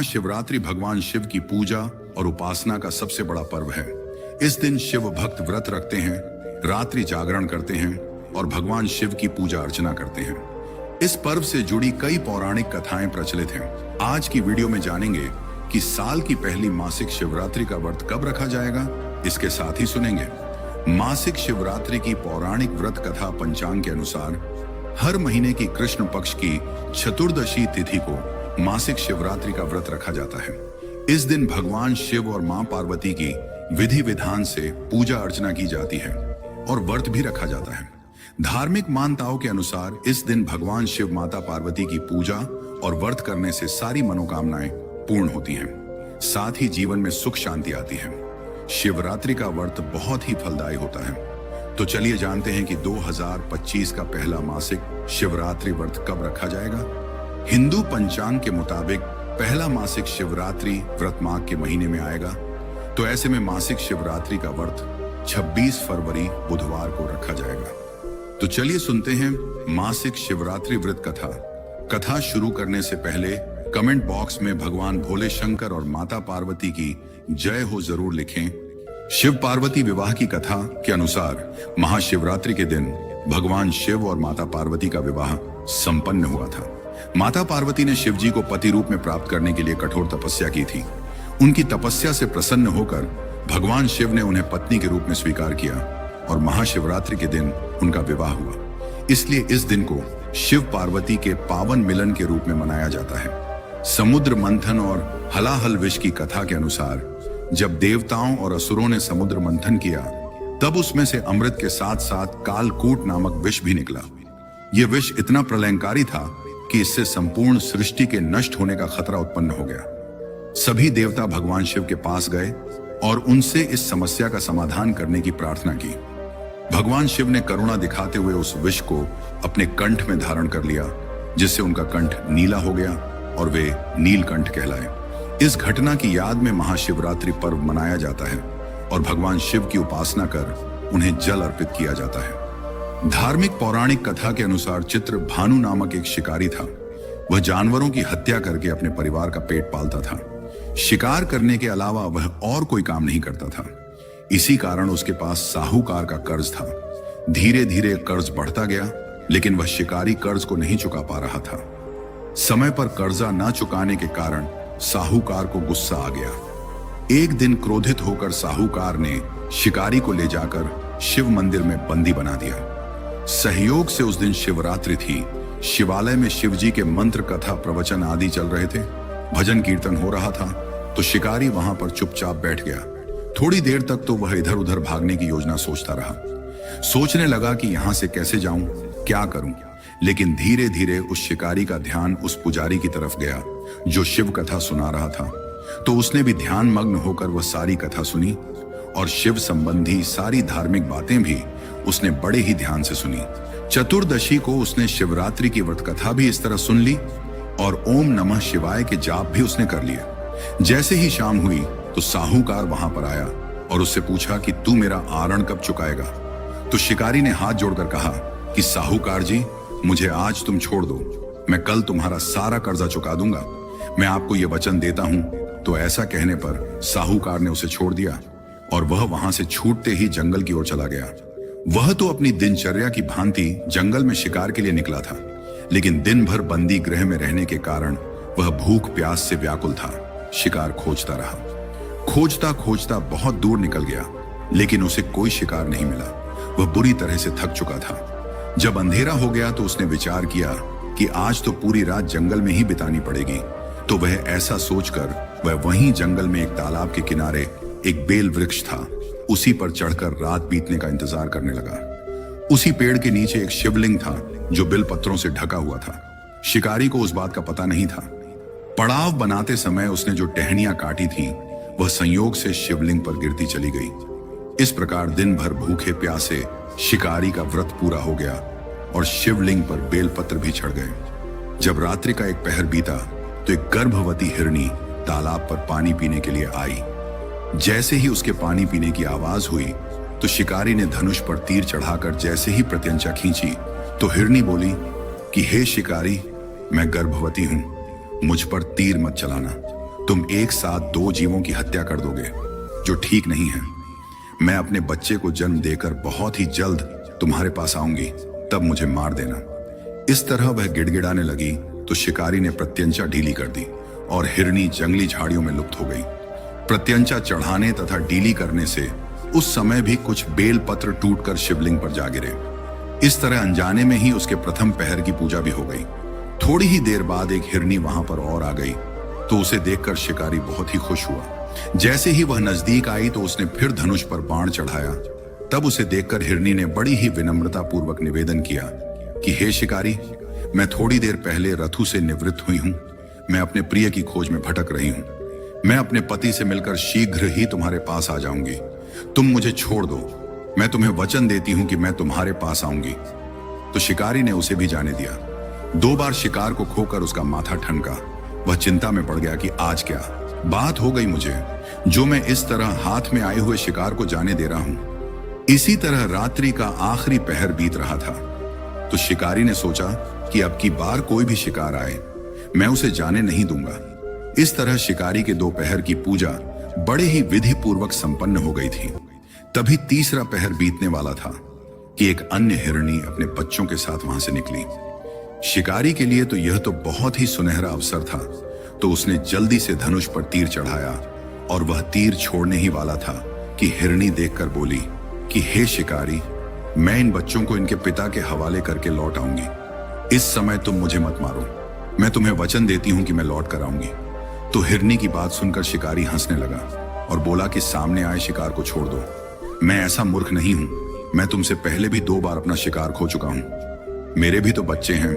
महाशिवरात्रि भगवान शिव की पूजा और उपासना का सबसे बड़ा पर्व है। इस दिन शिव भक्त व्रत रखते हैं, रात्रि जागरण करते हैं और भगवान शिव की पूजा अर्चना करते हैं। इस पर्व से जुड़ी कई पौराणिक कथाएं प्रचलित हैं। आज की वीडियो में जानेंगे कि साल की पहली मासिक शिवरात्रि का व्रत कब रखा जाएगा। इसके साथ ही सुनेंगे मासिक शिवरात्रि की पौराणिक व्रत कथा। पंचांग के अनुसार हर महीने की कृष्ण पक्ष की चतुर्दशी तिथि को मासिक शिवरात्रि का व्रत रखा जाता है। इस दिन भगवान शिव और मां पार्वती की विधि विधान से पूजा अर्चना की जाती है और व्रत भी रखा जाता है। धार्मिक मान्यताओं के अनुसार इस दिन भगवान शिव माता पार्वती की पूजा और व्रत करने से सारी मनोकामनाएं पूर्ण होती हैं। साथ ही जीवन में सुख शांति आती है। शिवरात्रि का व्रत बहुत ही फलदायी होता है। तो चलिए जानते हैं कि 2025 का पहला मासिक शिवरात्रि व्रत कब रखा जाएगा। हिंदू पंचांग के मुताबिक पहला मासिक शिवरात्रि व्रत माघ के महीने में आएगा। तो ऐसे में मासिक शिवरात्रि का व्रत 26 फरवरी बुधवार को रखा जाएगा। तो चलिए सुनते हैं मासिक शिवरात्रि व्रत कथा। कथा शुरू करने से पहले कमेंट बॉक्स में भगवान भोले शंकर और माता पार्वती की जय हो जरूर लिखें। शिव पार्वती विवाह की कथा के अनुसार महाशिवरात्रि के दिन भगवान शिव और माता पार्वती का विवाह संपन्न हुआ था। माता पार्वती ने शिव जी को पति रूप में प्राप्त करने के लिए कठोर तपस्या की थी। उनकी तपस्या से प्रसन्न होकर भगवान शिव ने उन्हें पत्नी के रूप में स्वीकार किया और महाशिवरात्रि के दिन उनका विवाह हुआ। इसलिए इस दिन को शिव पार्वती के पावन मिलन के रूप में मनाया जाता है। समुद्र मंथन और हलाहल विष की कथा के अनुसार जब देवताओं और असुरों ने समुद्र मंथन किया तब उसमें से अमृत के साथ साथ कालकूट नामक विष भी निकला। यह विष इतना प्रलयंकारी था कि इससे संपूर्ण सृष्टि के नष्ट होने का खतरा उत्पन्न हो गया। सभी देवता भगवान शिव के पास गए और उनसे इस समस्या का समाधान करने की प्रार्थना की। भगवान शिव ने करुणा दिखाते हुए उस विष को अपने कंठ में धारण कर लिया, जिससे उनका कंठ नीला हो गया और वे नीलकंठ कहलाए। इस घटना की याद में महाशिवरात्रि पर्व मनाया जाता है और भगवान शिव की उपासना कर उन्हें जल अर्पित किया जाता है। धार्मिक पौराणिक कथा के अनुसार चित्र भानु नामक एक शिकारी था। वह जानवरों की हत्या करके अपने परिवार का पेट पालता था। शिकार करने के अलावा वह और कोई काम नहीं करता था। इसी कारण उसके पास साहूकार का कर्ज था। धीरे धीरे कर्ज बढ़ता गया, लेकिन वह शिकारी कर्ज को नहीं चुका पा रहा था। समय पर कर्जा न चुकाने के कारण साहूकार को गुस्सा आ गया। एक दिन क्रोधित होकर साहूकार ने शिकारी को ले जाकर शिव मंदिर में बंदी बना दिया। सहयोग से उस दिन शिवरात्रि थी। शिवालय में शिव जी के मंत्र कथा प्रवचन आदि चल रहे थे। भजन कीर्तन हो रहा था तो शिकारी वहां पर चुपचाप बैठ गया। थोड़ी देर तक तो वह इधर उधर भागने की योजना सोचता रहा। सोचने लगा कि यहां से कैसे जाऊं, क्या करूं। लेकिन धीरे धीरे उस शिकारी का ध्यान उस पुजारी की तरफ गया जो शिव कथा सुना रहा था। तो उसने भी ध्यान मग्न होकर वह सारी कथा सुनी और शिव संबंधी सारी धार्मिक बातें भी उसने बड़े ही ध्यान से सुनी। चतुर्दशी को उसने शिवरात्रि की व्रत कथा भी इस तरह सुन ली और ओम नमः शिवाय के जाप भी उसने कर लिए। जैसे ही शाम हुई तो साहूकार वहां पर आया और उससे पूछा कि तू मेरा आरण कब चुकाएगा। तो शिकारी ने हाथ जोड़कर कहा कि साहूकार जी, मुझे आज तुम छोड़ दो, मैं कल तुम्हारा सारा कर्जा चुका दूंगा, मैं आपको यह वचन देता हूं। तो ऐसा कहने पर साहूकार ने उसे छोड़ दिया और वह वहां से छूटते ही जंगल की ओर चला गया। वह तो अपनी दिनचर्या की भांति जंगल में शिकार के लिए निकला था, लेकिन दिन भर बंदी गृह में रहने के कारण वह भूख प्यास से व्याकुल था। शिकार खोजता रहा, खोजता खोजता बहुत दूर निकल गया, लेकिन उसे कोई शिकार नहीं मिला। वह बुरी तरह से थक चुका था। जब अंधेरा हो गया तो उसने विचार किया कि आज तो पूरी रात जंगल में ही बितानी पड़ेगी। तो वह ऐसा सोचकर वह वहीं जंगल में एक तालाब के किनारे एक बेल वृक्ष था, उसी पर चढ़कर रात बीतने का इंतजार करने लगा। उसी पेड़ के नीचे एक शिवलिंग था जो बिल पत्रों से ढका हुआ था। शिकारी को उस बात का पता नहीं था। पड़ाव बनाते समय उसने जो टहनियां काटी थी वह संयोग से शिवलिंग पर गिरती चली गई। इस प्रकार दिन भर भूखे प्यासे शिकारी का व्रत पूरा हो गया और शिवलिंग पर बेलपत्र भी चढ़ गए। जब रात्रि का एक पहर बीता तो एक गर्भवती हिरनी तालाब पर पानी पीने के लिए आई। जैसे ही उसके पानी पीने की आवाज हुई तो शिकारी ने धनुष पर तीर चढ़ाकर जैसे ही प्रत्यंचा खींची तो हिरनी बोली कि हे शिकारी, मैं गर्भवती हूं, मुझ पर तीर मत चलाना। तुम एक साथ 2 जीवों की हत्या कर दोगे, जो ठीक नहीं है। मैं अपने बच्चे को जन्म देकर बहुत ही जल्द तुम्हारे पास आऊंगी, तब मुझे मार देना। इस तरह वह गिड़गिड़ाने लगी तो शिकारी ने प्रत्यंचा ढीली कर दी और हिरनी जंगली झाड़ियों में लुप्त हो गई। प्रत्यंचा चढ़ाने तथा ढीली करने से उस समय भी कुछ बेल पत्र टूटकर शिवलिंग पर जा गिरे। इस तरह अनजाने में ही उसके प्रथम पहर की पूजा भी हो गई। थोड़ी ही देर बाद एक हिरनी वहां पर और आ गई तो उसे देखकर शिकारी बहुत ही खुश हुआ। जैसे ही वह नजदीक आई तो उसने फिर धनुष पर बाण चढ़ाया। तब उसे देखकर हिरनी ने बड़ी ही विनम्रता पूर्वक निवेदन किया कि हे शिकारी, मैं थोड़ी देर पहले रथु से निवृत्त हुई हूं। मैं अपने प्रिय की खोज में भटक रही हूं। मैं अपने पति से मिलकर शीघ्र ही तुम्हारे पास आ जाऊंगी। तुम मुझे छोड़ दो। मैं तुम्हें वचन देती हूं कि मैं तुम्हारे पास आऊंगी। तो शिकारी ने उसे भी जाने दिया। 2 बार शिकार को खोकर उसका माथा ठनका। वह चिंता में पड़ गया कि आज क्या बात हो गई मुझे, जो मैं इस तरह हाथ में आए हुए शिकार को जाने दे रहा हूं। इसी तरह रात्रि का आखिरी पहर बीत रहा था तो शिकारी ने सोचा कि अब की बार कोई भी शिकार आए, मैं उसे जाने नहीं दूंगा। इस तरह शिकारी के 2 पहर की पूजा बड़े ही विधि पूर्वक संपन्न हो गई थी। तभी तीसरा पहर बीतने वाला था कि एक अन्य हिरनी अपने बच्चों के साथ वहां से निकली। शिकारी के लिए तो यह तो बहुत ही सुनहरा अवसर था, तो उसने जल्दी से धनुष पर तीर चढ़ाया और वह तीर छोड़ने ही वाला था कि हिरनी देखकर बोली कि हे शिकारी, मैं इन बच्चों को इनके पिता के हवाले करके लौट आऊंगी। इस समय तुम मुझे मत मारो। मैं तुम्हें वचन देती हूं कि मैं लौट कर आऊंगी। तो हिरनी की बात सुनकर शिकारी हंसने लगा और बोला कि सामने आए शिकार को छोड़ दो। मैं ऐसा मूर्ख नहीं हूं। मैं तुमसे पहले भी 2 बार अपना शिकार खो चुका हूं। मेरे भी तो बच्चे हैं,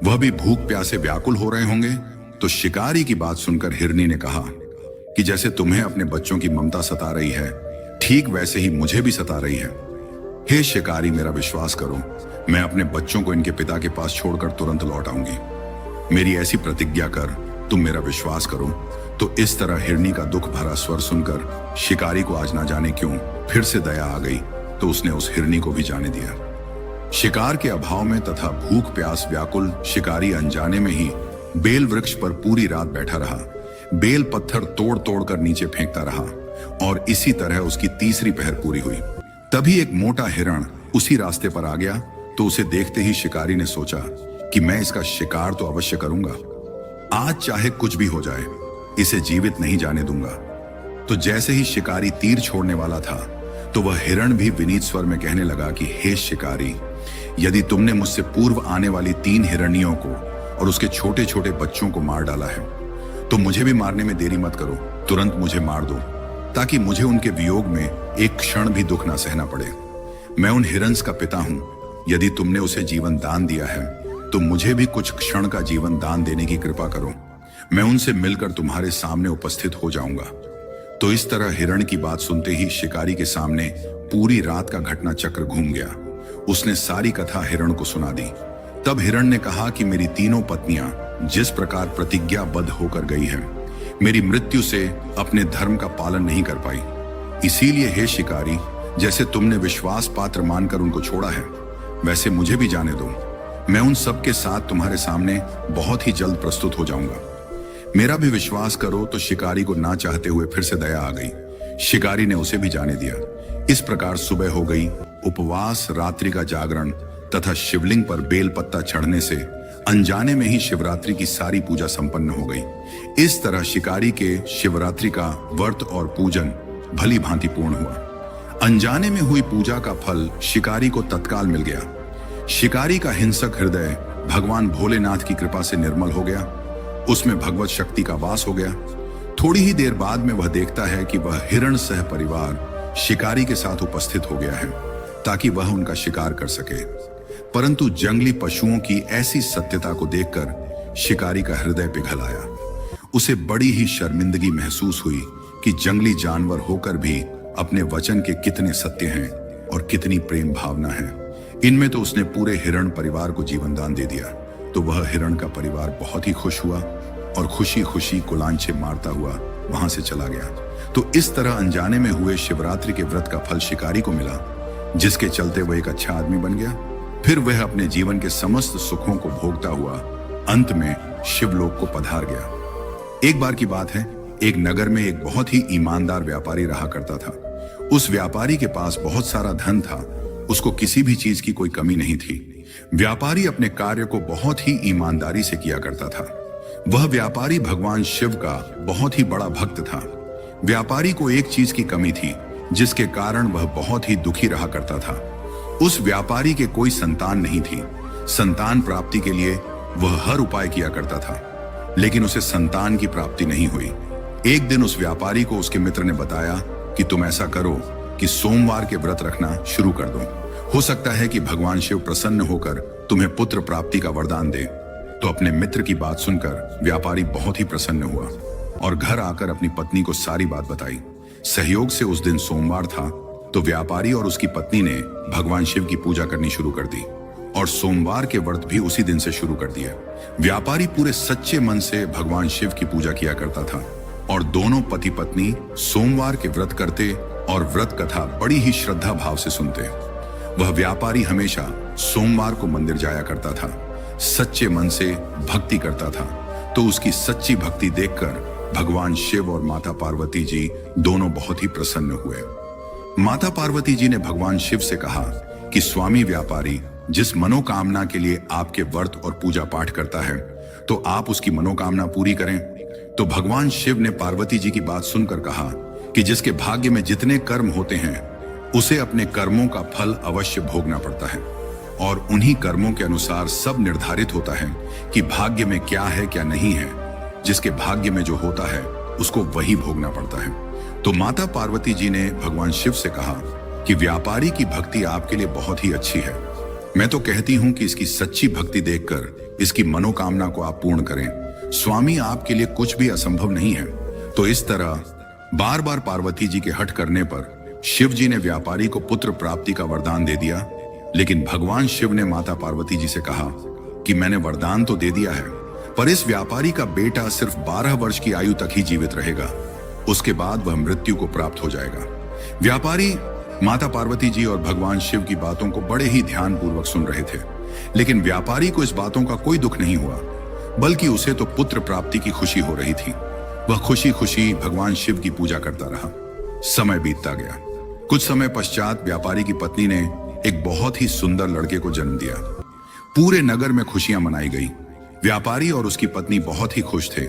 वह भी भूख प्यासे व्याकुल हो रहे होंगे। तो शिकारी की बात सुनकर हिरनी ने कहा कि जैसे तुम्हें अपने बच्चों की ममता सता रही है, ठीक वैसे ही मुझे भी सता रही है। हे शिकारी, मेरा विश्वास करो, मैं अपने बच्चों को इनके पिता के पास छोड़कर तुरंत लौट आऊंगी। मेरी ऐसी प्रतिज्ञा कर, तुम मेरा विश्वास करो। तो इस तरह हिरनी का दुख भरा स्वर सुनकर शिकारी को आज ना जाने क्यों फिर से दया आ गई, तो उसने उस हिरनी को भी जाने दिया। शिकार के अभाव में तथा भूख प्यास व्याकुल शिकारी अनजाने में ही बेल वृक्ष पर पूरी रात बैठा रहा। बेल पत्थर तोड़ तोड़ कर नीचे फेंकता रहा और इसी तरह उसकी तीसरी पहर पूरी हुई। तभी एक मोटा हिरण उसी रास्ते पर आ गया तो उसे देखते ही शिकारी ने सोचा कि मैं इसका शिकार तो अवश्य करूंगा। आज चाहे कुछ भी हो जाए, इसे जीवित नहीं जाने दूंगा। तो जैसे ही शिकारी तीर छोड़ने वाला था तो वह हिरण भी विनीत स्वर में कहने लगा कि हे शिकारी, यदि तुमने मुझसे पूर्व आने वाली 3 हिरणियों को और उसके छोटे छोटे बच्चों को मार डाला है तो मुझे भी मारने में देरी मत करो। तुरंत मुझे मार दो ताकि मुझे उनके वियोग में एक क्षण भी दुख ना सहना पड़े। मैं उन हिरन्स का पिता हूं। यदि तुमने उसे जीवन दान दिया है तो मुझे भी कुछ क्षण का जीवन दान देने की कृपा करो। मैं उनसे मिलकर तुम्हारे सामने उपस्थित हो जाऊंगा। तो इस तरह हिरण की बात सुनते ही शिकारी के सामने पूरी रात का घटना चक्र घूम गया। उसने सारी कथा हिरण को सुना दी। तब हिरण ने कहा कि मेरी 3 पत्नियां जिस प्रकार प्रतिज्ञाबद्ध होकर गई हैं, मेरी मृत्यु से अपने धर्म का पालन नहीं कर पाई। इसीलिए हे शिकारी, जैसे तुमने विश्वास पात्र मानकर उनको छोड़ा है, वैसे मुझे भी जाने दो। मैं उन सब के साथ तुम्हारे सामने बहुत ही जल्द प्रस्तुत हो जाऊंगा। मेरा भी विश्वास करो। तो शिकारी को ना चाहते हुए फिर से दया आ गई। शिकारी ने उसे भी जाने दिया। इस प्रकार सुबह हो गई। उपवास, रात्रि का जागरण तथा शिवलिंग पर बेल पत्ता चढ़ने से अनजाने में ही शिवरात्रि की सारी पूजा संपन्न हो गई। इस तरह शिकारी के शिवरात्रि का व्रत और पूजन भली भांति पूर्ण हुआ। अनजाने में हुई पूजा का फल शिकारी को तत्काल मिल गया। शिकारी का हिंसक हृदय भगवान भोलेनाथ की कृपा से निर्मल हो गया। उसमें भगवत शक्ति का वास हो गया। थोड़ी ही देर बाद में वह देखता है कि वह हिरण सह परिवार शिकारी के साथ उपस्थित हो गया है ताकि वह उनका शिकार कर सके। परंतु जंगली पशुओं की ऐसी सत्यता को देखकर शिकारी का हृदय पिघल आया। उसे बड़ी ही शर्मिंदगी महसूस हुई कि जंगली जानवर होकर भी अपने वचन के कितने सत्य हैं और कितनी प्रेम भावना है। इनमें तो उसने पूरे हिरण परिवार को जीवन दान दे दिया। तो वह हिरण का परिवार बहुत ही खुश हुआ और खुशी खुशी कुलांचे मारता हुआ वहां से चला गया। तो इस तरह अनजाने में हुए शिवरात्रि के व्रत का फल शिकारी को मिला, जिसके चलते वह एक अच्छा आदमी बन गया। फिर वह अपने जीवन के समस्त सुखों को भोगता हुआ अंत में शिवलोक को पधार गया। एक बार की बात है एक नगर में एक बहुत ही ईमानदार व्यापारी रहा करता था। उस व्यापारी के पास बहुत सारा धन था, उसको किसी भी चीज की कोई कमी नहीं थी। व्यापारी अपने कार्य को बहुत ही ईमानदारी से किया करता था। वह व्यापारी भगवान शिव का बहुत ही बड़ा भक्त था। व्यापारी को एक चीज की कमी थी, जिसके कारण वह बहुत ही दुखी रहा करता था। उस व्यापारी के कोई संतान नहीं थी। संतान प्राप्ति के लिए वह हर उपाय किया करता था, लेकिन उसे संतान की प्राप्ति नहीं हुई। एक दिन उस व्यापारी को उसके मित्र ने बताया कि तुम ऐसा करो कि सोमवार के व्रत रखना शुरू कर दो। हो सकता है कि भगवान शिव प्रसन्न होकर तुम्हें पुत्र प्राप्ति का वरदान दे। तो अपने मित्र की बात सुनकर व्यापारी बहुत ही प्रसन्न हुआ और घर आकर अपनी पत्नी को सारी बात बताई। सहयोग से उस दिन सोमवार था, तो व्यापारी और उसकी पत्नी ने भगवान शिव की पूजा करनी शुरू कर दी और सोमवार के व्रत भी उसी दिन से शुरू कर दिया। व्यापारी पूरे सच्चे मन से भगवान शिव की पूजा किया करता था और दोनों पति पत्नी सोमवार के व्रत करते और व्रत कथा बड़ी ही श्रद्धा भाव से सुनते। वह व्यापारी हमेशा सोमवार को मंदिर जाया करता था, सच्चे मन से भक्ति करता था। तो उसकी सच्ची भक्ति देखकर भगवान शिव और माता पार्वती जी दोनों बहुत ही प्रसन्न हुए। माता पार्वती जी ने भगवान शिव से कहा कि स्वामी व्यापारी जिस मनोकामना के लिए आपके व्रत और पूजा पाठ करता है, तो आप उसकी मनोकामना पूरी करें। तो भगवान शिव ने पार्वती जी की बात सुनकर कहा कि जिसके भाग्य में जितने कर्म होते हैं, उसे अपने कर्मों का फल अवश्य भोगना पड़ता है और उन्हीं कर्मों के अनुसार सब निर्धारित होता है कि भाग्य में क्या है क्या नहीं है। जिसके भाग्य में जो होता है उसको वही भोगना पड़ता है। तो माता पार्वती जी ने भगवान शिव से कहा कि व्यापारी की भक्ति आपके लिए बहुत ही अच्छी है। मैं तो कहती हूं कि इसकी सच्ची भक्ति देखकर इसकी मनोकामना को आप पूर्ण करें। स्वामी आपके लिए कुछ भी असंभव नहीं है। तो इस तरह बार बार पार्वती जी के हट करने पर शिव जी ने व्यापारी को पुत्र प्राप्ति का वरदान दे दिया। लेकिन भगवान शिव ने माता पार्वती जी से कहा कि मैंने वरदान तो दे दिया है, पर इस व्यापारी का बेटा सिर्फ 12 वर्ष की आयु तक ही जीवित रहेगा, उसके बाद वह मृत्यु को प्राप्त हो जाएगा। व्यापारी माता पार्वती जी और भगवान शिव की बातों को बड़े ही ध्यानपूर्वक सुन रहे थे, लेकिन व्यापारी को इस बातों का कोई दुख नहीं हुआ, बल्कि उसे तो पुत्र प्राप्ति की खुशी हो रही थी। वह खुशी खुशी भगवान शिव की पूजा करता रहा। समय बीतता गया। कुछ समय पश्चात व्यापारी की पत्नी ने एक बहुत ही सुंदर लड़के को जन्म दिया। पूरे नगर में खुशियां मनाई गई। व्यापारी और उसकी पत्नी बहुत ही खुश थे,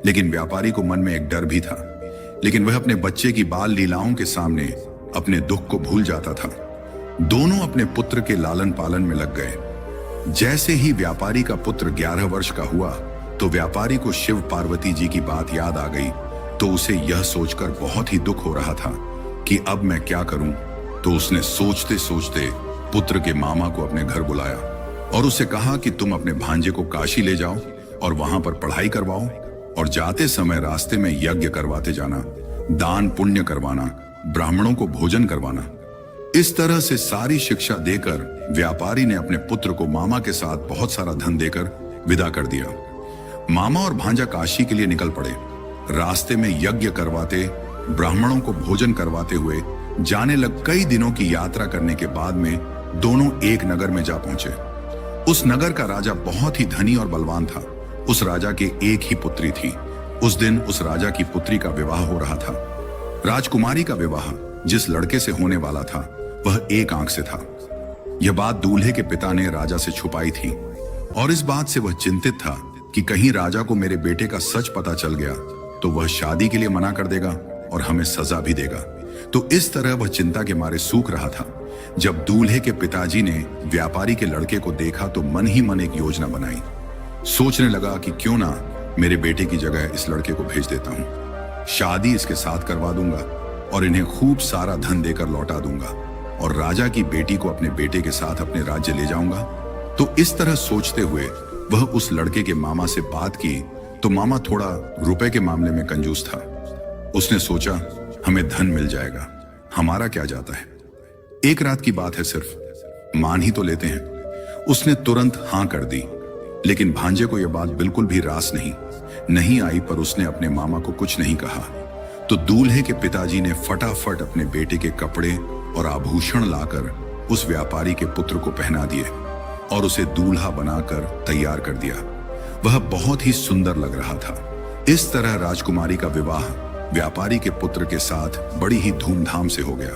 लेकिन व्यापारी को मन में एक डर भी था। लेकिन वह अपने बच्चे की बाल लीलाओं के सामने अपने दुख को भूल जाता था। दोनों अपने पुत्र के लालन पालन में लग गए। जैसे ही व्यापारी का पुत्र 11 वर्ष का हुआ, तो व्यापारी को शिव पार्वती जी की बात याद आ गई। तो उसे यह सोचकर बहुत ही दुख हो रहा था कि अब मैं क्या करूं। तो उसने सोचते सोचते पुत्र के मामा को अपने घर बुलाया और उसे कहा कि तुम अपने भांजे को काशी ले जाओ और वहां पर पढ़ाई करवाओ और जाते समय रास्ते में यज्ञ करवाते जाना, दान पुण्य करवाना, ब्राह्मणों को भोजन करवाना। इस तरह से सारी शिक्षा देकर व्यापारी ने अपने पुत्र को मामा के साथ बहुत सारा धन देकर विदा कर दिया। मामा और भांजा काशी के लिए निकल पड़े। रास्ते में यज्ञ करवाते, ब्राह्मणों को भोजन करवाते हुए जाने लग कई दिनों की यात्रा करने के बाद में दोनों एक नगर में जा पहुंचे। उस नगर का राजा बहुत ही धनी और बलवान था। उस राजा के एक ही पुत्री थी। उस दिन उस राजा की पुत्री का विवाह हो रहा था। राजकुमारी का विवाह जिस लड़के से होने वाला था, वह एक आंख से था। यह बात दूल्हे के पिता ने राजा से छुपाई थी और इस बात से वह चिंतित था कि कहीं राजा को मेरे बेटे का सच पता चल गया तो वह शादी के लिए मना कर देगा और हमें सजा भी देगा। तो इस तरह वह चिंता के मारे सूख रहा था। जब दूल्हे के पिताजी ने व्यापारी के लड़के को देखा तो मन ही मन एक योजना बनाई। सोचने लगा कि क्यों ना मेरे बेटे की जगह इस लड़के को भेज देता हूं। शादी इसके साथ करवा दूंगा और इन्हें खूब सारा धन देकर लौटा दूंगा और राजा की बेटी को अपने बेटे के साथ अपने राज्य ले जाऊंगा। तो इस तरह सोचते हुए वह उस लड़के के मामा से बात की। तो मामा थोड़ा रुपए के मामले में कंजूस था। उसने सोचा हमें धन मिल जाएगा, हमारा क्या जाता है, एक रात की बात है, सिर्फ मान ही तो लेते हैं। उसने तुरंत हां कर दी। लेकिन भांजे को यह बात बिल्कुल भी रास नहीं आई, पर उसने अपने मामा को कुछ नहीं कहा। तो दूल्हे के पिताजी ने फटाफट अपने बेटे के कपड़े और आभूषण लाकर उस व्यापारी के पुत्र को पहना दिए और उसे दूल्हा बनाकर तैयार कर दिया। वह बहुत ही सुंदर लग रहा था। इस तरह राजकुमारी का विवाह व्यापारी के पुत्र के साथ बड़ी ही धूमधाम से हो गया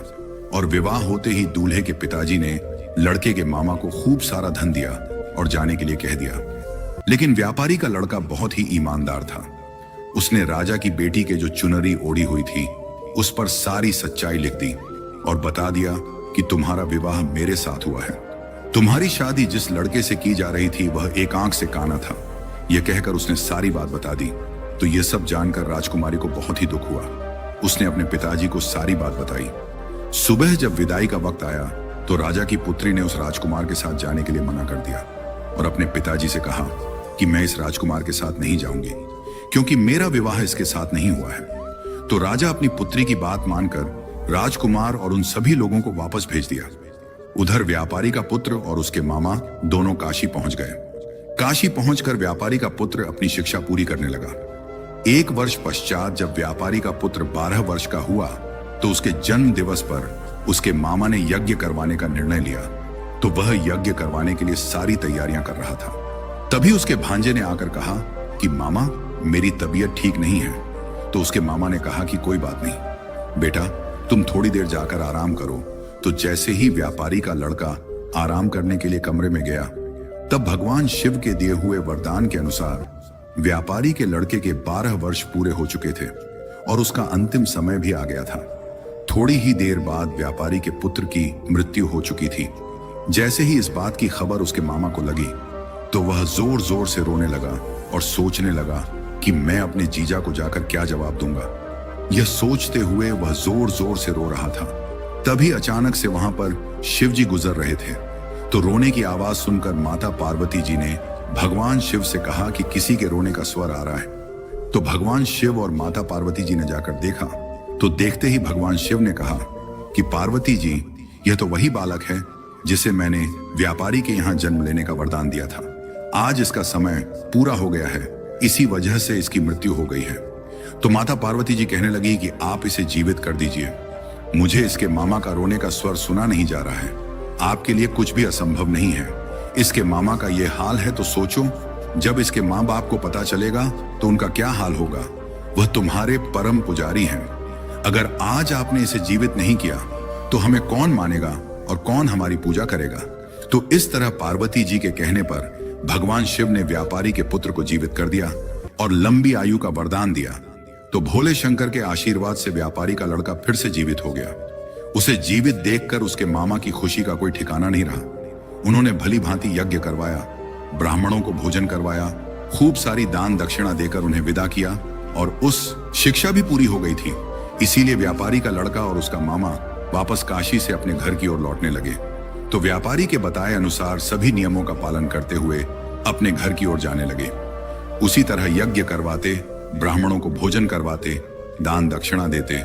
और विवाह होते ही दूल्हे के पिताजी ने लड़के के मामा को खूब सारा धन दिया और जाने के लिए कह दिया। लेकिन व्यापारी का लड़का बहुत ही ईमानदार था। उसने राजा की बेटी के जो चुनरी ओढ़ी हुई थी उस पर सारी सच्चाई लिख दी और बता दिया कि तुम्हारा विवाह मेरे साथ हुआ है। तुम्हारी शादी जिस लड़के से की जा रही थी वह एक आंख से काना था। यह कहकर उसने सारी बात बता दी। तो यह सब जानकर राजकुमारी को बहुत ही दुख हुआ। उसने अपने पिताजी को सारी बात बताई। सुबह जब विदाई का वक्त आया तो राजा की पुत्री ने उस राजकुमार के साथ जाने के लिए मना कर दिया और अपने पिताजी से कहा कि मैं इस राजकुमार के साथ नहीं जाऊंगी क्योंकि मेरा विवाह इसके साथ नहीं हुआ है। तो राजा अपनी पुत्री की बात मानकर राजकुमार और उन सभी लोगों को वापस भेज दिया। उधर व्यापारी का पुत्र और उसके मामा दोनों काशी पहुंच गए। काशी पहुंचकर व्यापारी का पुत्र अपनी शिक्षा पूरी करने लगा। 1 वर्ष पश्चात जब व्यापारी का पुत्र 12 वर्ष का हुआ तो उसके जन्म दिवस पर उसके मामा ने यज्ञ करवाने का निर्णय लिया। तो वह यज्ञ करवाने के लिए सारी तैयारियां कर रहा था। तभी उसके भांजे ने आकर कहा कि मामा मेरी तबीयत ठीक नहीं है। तो उसके मामा ने कहा कि कोई बात नहीं बेटा, तुम थोड़ी देर जाकर आराम करो। तो जैसे ही व्यापारी का लड़का आराम करने के लिए कमरे में गया तब भगवान शिव के दिए हुए वरदान के अनुसार व्यापारी के लड़के के 12 वर्ष पूरे हो चुके थे और उसका अंतिम समय भी आ गया था। थोड़ी ही देर बाद व्यापारी के पुत्र की मृत्यु हो चुकी थी। जैसे ही इस बात की खबर उसके मामा को लगी तो वह जोर जोर से रोने लगा और सोचने लगा कि मैं अपने जीजा को जाकर क्या जवाब दूंगा। यह सोचते हुए वह जोर जोर से रो रहा था। तभी अचानक से वहां पर शिव जी गुजर रहे थे। तो रोने की आवाज सुनकर माता पार्वती जी ने भगवान शिव से कहा कि किसी के रोने का स्वर आ रहा है। तो भगवान शिव और माता पार्वती जी ने जाकर देखा तो देखते ही भगवान शिव ने कहा कि पार्वती जी, यह तो वही बालक है जिसे मैंने व्यापारी के यहाँ जन्म लेने का वरदान दिया था। आज इसका समय पूरा हो गया है, इसी वजह से इसकी मृत्यु हो गई है। तो माता पार्वती जी कहने लगी कि आप इसे जीवित कर दीजिए। मुझे इसके मामा का रोने का स्वर सुना नहीं जा रहा है। आपके लिए कुछ भी असंभव नहीं है। इसके मामा का यह हाल है तो सोचो जब इसके माँ बाप को पता चलेगा तो उनका क्या हाल होगा। वह तुम्हारे परम पुजारी हैं। अगर आज आपने इसे जीवित नहीं किया तो हमें कौन मानेगा और कौन हमारी पूजा करेगा। तो इस तरह पार्वती जी के कहने पर भगवान शिव ने व्यापारी के पुत्र को जीवित कर दिया और लंबी आयु का वरदान दिया। तो भोले शंकर के आशीर्वाद से व्यापारी का लड़का फिर से जीवित हो गया। उसे जीवित देखकर उसके मामा की खुशी का कोई ठिकाना नहीं रहा। उन्होंने भली भांति यज्ञ करवाया, ब्राह्मणों को भोजन करवाया, खूब सारी दान दक्षिणा देकर उन्हें विदा किया और उस शिक्षा भी पूरी हो गई थी। इसीलिए व्यापारी का लड़का और उसका मामा वापस काशी से अपने घर की ओर लौटने लगे। तो व्यापारी के बताए अनुसार सभी नियमों का पालन करते हुए अपने घर की ओर जाने लगे। उसी तरह यज्ञ करवाते, ब्राह्मणों को भोजन करवाते, दान दक्षिणा देते।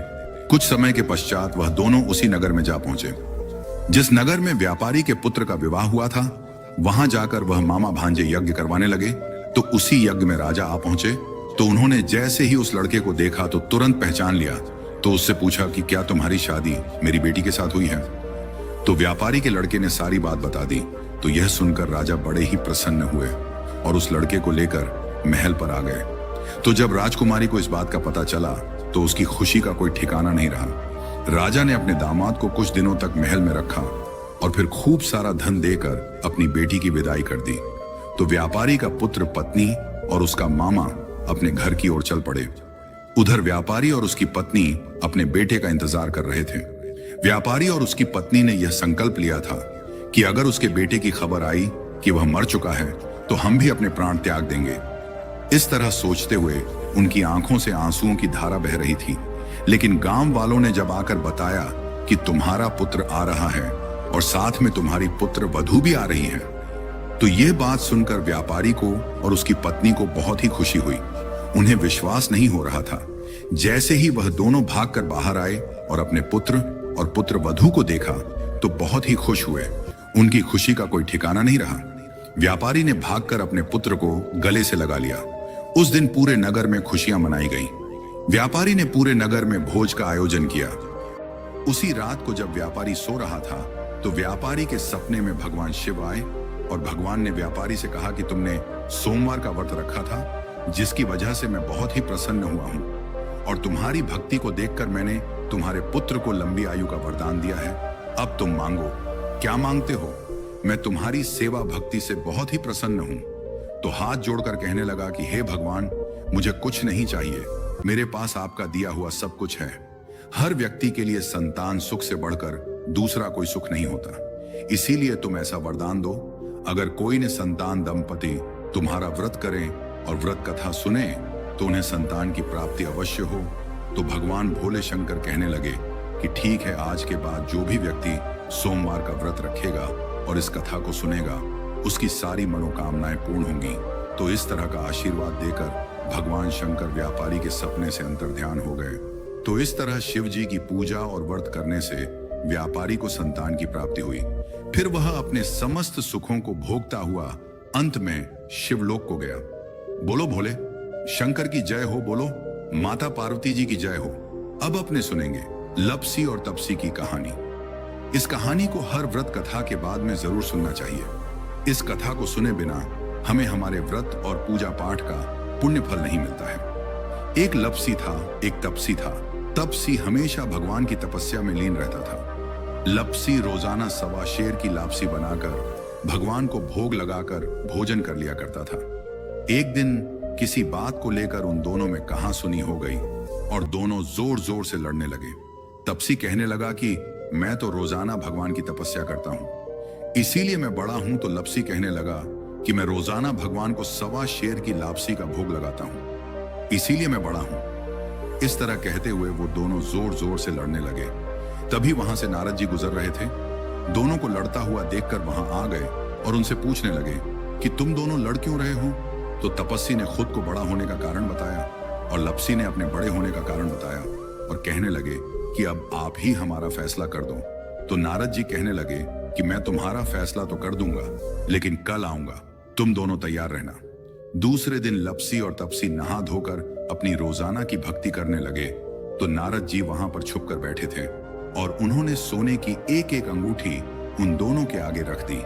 कुछ समय के पश्चात वह दोनों उसी नगर में जा पहुंचे जिस नगर में व्यापारी के पुत्र का विवाह हुआ था। वहां जाकर वह मामा भांजे यज्ञ करवाने लगे। तो उसी यज्ञ में राजा आ पहुंचे। तो उन्होंने जैसे ही उस लड़के को देखा तो तुरंत पहचान लिया। तो उससे पूछा कि क्या तुम्हारी शादी मेरी बेटी के साथ हुई है। तो व्यापारी के लड़के ने सारी बात बता दी। तो यह सुनकर राजा बड़े ही प्रसन्न हुए और उस लड़के को लेकर महल पर आ गए। तो जब राजकुमारी को इस बात का पता चला तो उसकी खुशी का कोई ठिकाना नहीं रहा। राजा ने अपने दामाद को कुछ दिनों तक महल में रखा और फिर खूब सारा धन देकर अपनी बेटी की विदाई कर दी। तो व्यापारी का पुत्र, पत्नी और उसका मामा अपने घर की ओर चल पड़े। उधर व्यापारी और उसकी पत्नी अपने बेटे का इंतजार कर रहे थे। व्यापारी और उसकी पत्नी ने यह संकल्प लिया था कि अगर उसके बेटे की खबर आई कि वह मर चुका है तो हम भी अपने प्राण त्याग देंगे। इस तरह सोचते हुए उनकी आंखों से आंसुओं की धारा बह रही थी। लेकिन गांव वालों ने जब आकर बताया कि तुम्हारा पुत्र आ रहा है और साथ में तुम्हारी पुत्र वधू भी आ रही है, तो यह बात सुनकर व्यापारी को और उसकी पत्नी को बहुत ही खुशी हुई। उन्हें विश्वास नहीं हो रहा था। जैसे ही वह दोनों भागकर बाहर आए और अपने पुत्र और पुत्र वधू को देखा तो बहुत ही खुश हुए। उनकी खुशी का कोई ठिकाना नहीं रहा। व्यापारी ने भागकर अपने पुत्र को गले से लगा लिया। उस दिन पूरे नगर में खुशियां मनाई गईं। व्यापारी ने पूरे नगर में भोज का आयोजन किया। उसी रात को जब व्यापारी सो रहा था तो व्यापारी के सपने में भगवान शिव आए और भगवान ने व्यापारी से कहा कि तुमने सोमवार का व्रत रखा था जिसकी वजह से मैं बहुत ही प्रसन्न हुआ हूँ। और तुम्हारी भक्ति को देखकर मैंने तुम्हारे पुत्र को लंबी आयु का वरदान दिया है। अब तुम मांगो, क्या मांगते हो? मैं तुम्हारी सेवा भक्ति से बहुत ही प्रसन्न हूँ। तो हाथ जोड़कर कहने लगा कि हे भगवान, मुझे कुछ नहीं चाहिए, मेरे पास आपका दिया हुआ सब कुछ है। हर व्यक्ति के लिए संतान सुख से बढ़कर दूसरा कोई सुख नहीं होता, इसीलिए तुम ऐसा वरदान दो। अगर कोई ने संतान दंपति तुम्हारा व्रत करें और व्रत कथा सुने तो उन्हें संतान की प्राप्ति अवश्य हो। तो भगवान भोले शंकर कहने लगे कि ठीक है, आज के बाद जो भी व्यक्ति सोमवार का व्रत रखेगा और इस कथा को सुनेगा, उसकी सारी मनोकामनाएं पूर्ण होंगी। तो इस तरह का आशीर्वाद देकर भगवान शंकर व्यापारी के सपने से अंतर्ध्यान हो गए। तो इस तरह शिव जी की पूजा और व्रत करने से व्यापारी को संतान की प्राप्ति हुई। फिर वह अपने समस्त सुखों को भोगता हुआ अंत में शिवलोक को गया। बोलो भोले शंकर की जय हो, बोलो माता पार्वती जी की जय हो। अब अपने सुनेंगे लपसी और तपसी की कहानी। इस कहानी को हर व्रत कथा के बाद में जरूर सुनना चाहिए। इस कथा को सुने बिना हमें हमारे व्रत और पूजा पाठ का पुण्य फल नहीं मिलता है। एक लपसी था, एक तपसी था। तपसी हमेशा भगवान की तपस्या में लीन रहता था। लपसी रोजाना 1.25 शेर की लापसी बनाकर भगवान को भोग लगाकर भोजन कर लिया करता था। एक दिन किसी बात को लेकर उन दोनों में कहासुनी हो गई और दोनों जोर जोर से लड़ने लगे। तपसी कहने लगा कि मैं तो रोजाना भगवान की तपस्या करता हूं, इसीलिए मैं बड़ा हूं। तो लपसी कहने लगा कि मैं रोजाना भगवान को 1.25 शेर की लापसी का भोग लगाता हूं, इसीलिए मैं बड़ा हूं। इस तरह कहते हुए वो दोनों जोर जोर से लड़ने लगे। तभी वहां से नारद जी गुजर रहे थे। दोनों को लड़ता हुआ देखकर वहां आ गए और उनसे पूछने लगे कि तुम दोनों लड़ क्यों रहे हो? तो तपस्वी ने खुद को बड़ा होने का कारण बताया और लपसी ने अपने बड़े होने का कारण बताया और कहने लगे कि अब आप ही हमारा फैसला कर दो। तो नारद जी कहने लगे कि मैं तुम्हारा फैसला तो कर दूंगा, लेकिन कल आऊंगा, तुम दोनों तैयार रहना। दूसरे दिन लपसी और तपसी नहा धोकर अपनी रोजाना की भक्ति करने लगे। तो नारद जी वहां पर छुप कर बैठे थे और उन्होंने सोने की एक एक अंगूठी उन दोनों के आगे रख दी।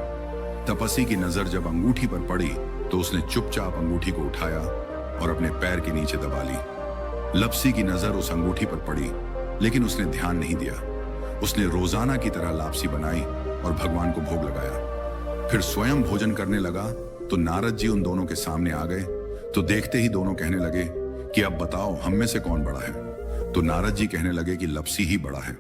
तपस्वी की नजर जब अंगूठी पर पड़ी तो उसने चुपचाप अंगूठी को उठाया और अपने पैर के नीचे दबा ली। लपसी की नजर उस अंगूठी पर पड़ी, लेकिन उसने ध्यान नहीं दिया। उसने रोजाना की तरह लापसी बनाई और भगवान को भोग लगाया। फिर स्वयं भोजन करने लगा। तो नारद जी उन दोनों के सामने आ गए। तो देखते ही दोनों कहने लगे कि अब बताओ हम में से कौन बड़ा है? तो नारद जी कहने लगे कि लपसी ही बड़ा है।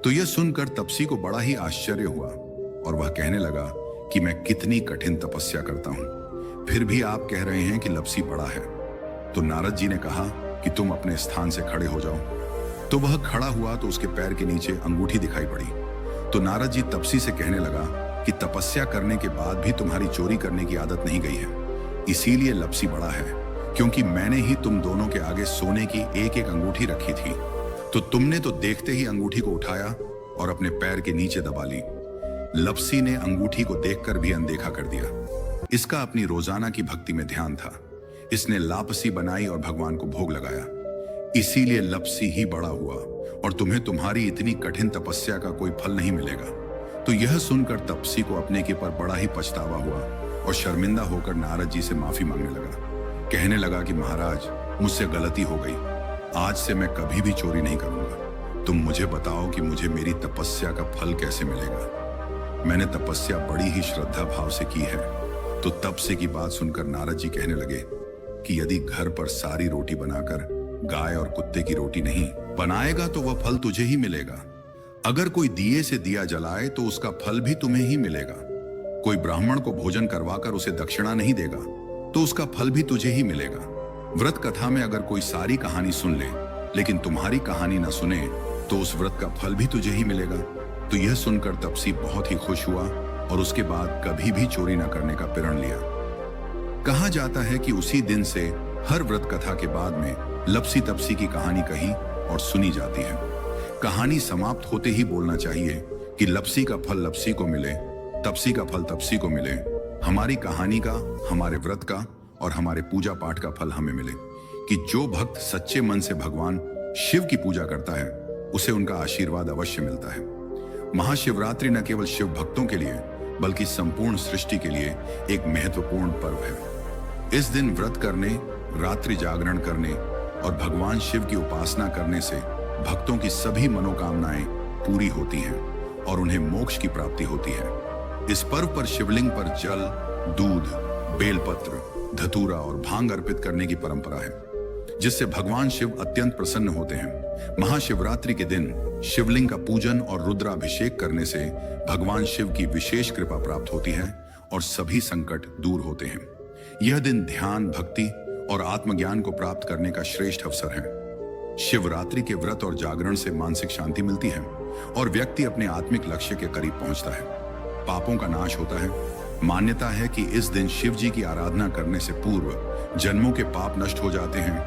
तो यह सुनकर तपसी को बड़ा ही आश्चर्य हुआ और वह कहने लगा कि मैं कितनी कठिन तपस्या करता हूं, फिर भी आप कह रहे हैं कि लपसी बड़ा है। तो नारद जी ने कहा कि तुम अपने स्थान से खड़े हो जाओ। तो वह खड़ा हुआ तो उसके पैर के नीचे अंगूठी दिखाई पड़ी। तो नारद जी तपसी से कहने लगा कि तपस्या करने के बाद भी तुम्हारी चोरी करने की आदत नहीं गई है, इसीलिए लपसी बड़ा है, क्योंकि मैंने ही तुम दोनों के आगे सोने की एक एक अंगूठी रखी थी। तो तुमने तो देखते ही अंगूठी को उठाया और अपने पैर के नीचे दबा ली। लपसी ने अंगूठी को देखकर भी अनदेखा कर दिया। इसका अपनी रोजाना की भक्ति में ध्यान था। इसने लापसी बनाई और भगवान को भोग लगाया, इसीलिए लपसी ही बड़ा हुआ और तुम्हें तुम्हारी इतनी कठिन तपस्या का कोई फल नहीं मिलेगा। तो यह सुनकर तपसी को अपने के पर बड़ा ही पछतावा हुआ और शर्मिंदा होकर नारद जी से माफी मांगने लगा। कहने लगा कि महाराज, मुझसे गलती हो गई, आज से मैं कभी भी चोरी नहीं करूंगा। तुम मुझे बताओ कि मुझे मेरी तपस्या का फल कैसे मिलेगा? मैंने तपस्या बड़ी ही श्रद्धा भाव से की है। तो तपसी की बात सुनकर नारद जी कहने लगे कि यदि घर पर सारी रोटी बनाकर गाय और कुत्ते की रोटी नहीं बनाएगा तो वह फल तुझे ही मिलेगा। अगर कोई दिए से दिया जलाए तो उसका फल भी तुम्हें ही मिलेगा। कोई ब्राह्मण को भोजन करवाकर उसे दक्षिणा नहीं देगा तो उसका फल भी तुझे ही मिलेगा। व्रत कथा में अगर कोई सारी कहानी सुन ले लेकिन तुम्हारी कहानी ना सुने तो उस व्रत का फल भी तुझे ही मिलेगा। तो यह सुनकर तपसी बहुत ही खुश हुआ और उसके बाद कभी भी चोरी न करने का प्रण लिया। कहा जाता है कि उसी दिन से हर व्रत कथा के बाद में लपसी तपसी की कहानी कही और सुनी जाती है। कहानी समाप्त होते ही बोलना चाहिए कि लपसी का फल लपसी को मिले, तपसी का फल तपसी को मिले। हमारी कहानी का, हमारे व्रत का और हमारे पूजा पाठ का फल हमें मिले कि जो भक्त सच्चे मन से भगवान शिव की पूजा करता है उसे उनका आशीर्वाद अवश्य मिलता है। महाशिवरात्रि न केवल शिव भक्तों के लिए बल्कि संपूर्ण सृष्टि के लिए एक महत्वपूर्ण पर्व है। इस दिन व्रत करने, रात्रि जागरण करने और भगवान शिव की उपासना करने से भक्तों की सभी मनोकामनाएं पूरी होती हैं और उन्हें मोक्ष की प्राप्ति होती है। इस पर्व पर शिवलिंग पर जल, दूध, बेलपत्र, धतूरा और भांग अर्पित करने की परंपरा है, जिससे भगवान शिव अत्यंत प्रसन्न होते हैं। महाशिवरात्रि के दिन शिवलिंग का पूजन और रुद्राभिषेक करने से भगवान शिव की विशेष कृपा प्राप्त होती है और सभी संकट दूर होते हैं। यह दिन ध्यान, भक्ति और आत्मज्ञान को प्राप्त करने का श्रेष्ठ अवसर है। शिवरात्रि के व्रत और जागरण से मानसिक शांति मिलती है और व्यक्ति अपने आत्मिक लक्ष्य के करीब पहुंचता है। पापों का नाश होता है। मान्यता है कि इस दिन शिव जी की आराधना करने से पूर्व जन्मों के पाप नष्ट हो जाते हैं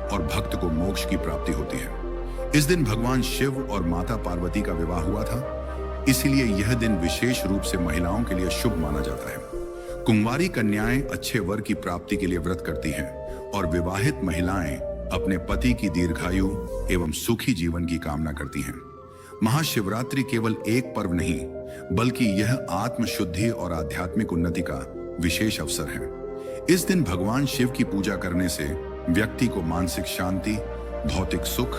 और भक्त को मोक्ष की प्राप्ति होती है। इस दिन भगवान शिव और माता पार्वती का विवाह हुआ था, इसीलिए यह दिन विशेष रूप से महिलाओं के लिए शुभ माना जाता है। कुंवारी कन्याएं अच्छे वर की प्राप्ति के लिए व्रत करती हैं और विवाहित महिलाएं अपने पति की दीर्घायु एवं सुखी जीवन की कामना करती हैं। महाशिवरात्रि केवल एक पर्व नहीं, बल्कि यह आत्मशुद्धि और आध्यात्मिक उन्नति का विशेष अवसर है। इस दिन भगवान शिव की पूजा करने से व्यक्ति को मानसिक शांति, भौतिक सुख,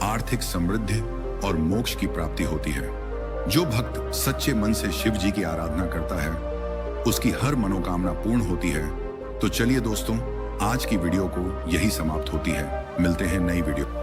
आर्थिक समृद्धि और मोक्ष की प्राप्ति होती है। जो भक्त सच्चे मन से शिव जी की आराधना करता है, उसकी हर मनोकामना पूर्ण होती है। तो चलिए दोस्तों, आज की वीडियो को यही समाप्त होती है। मिलते हैं नई वीडियो।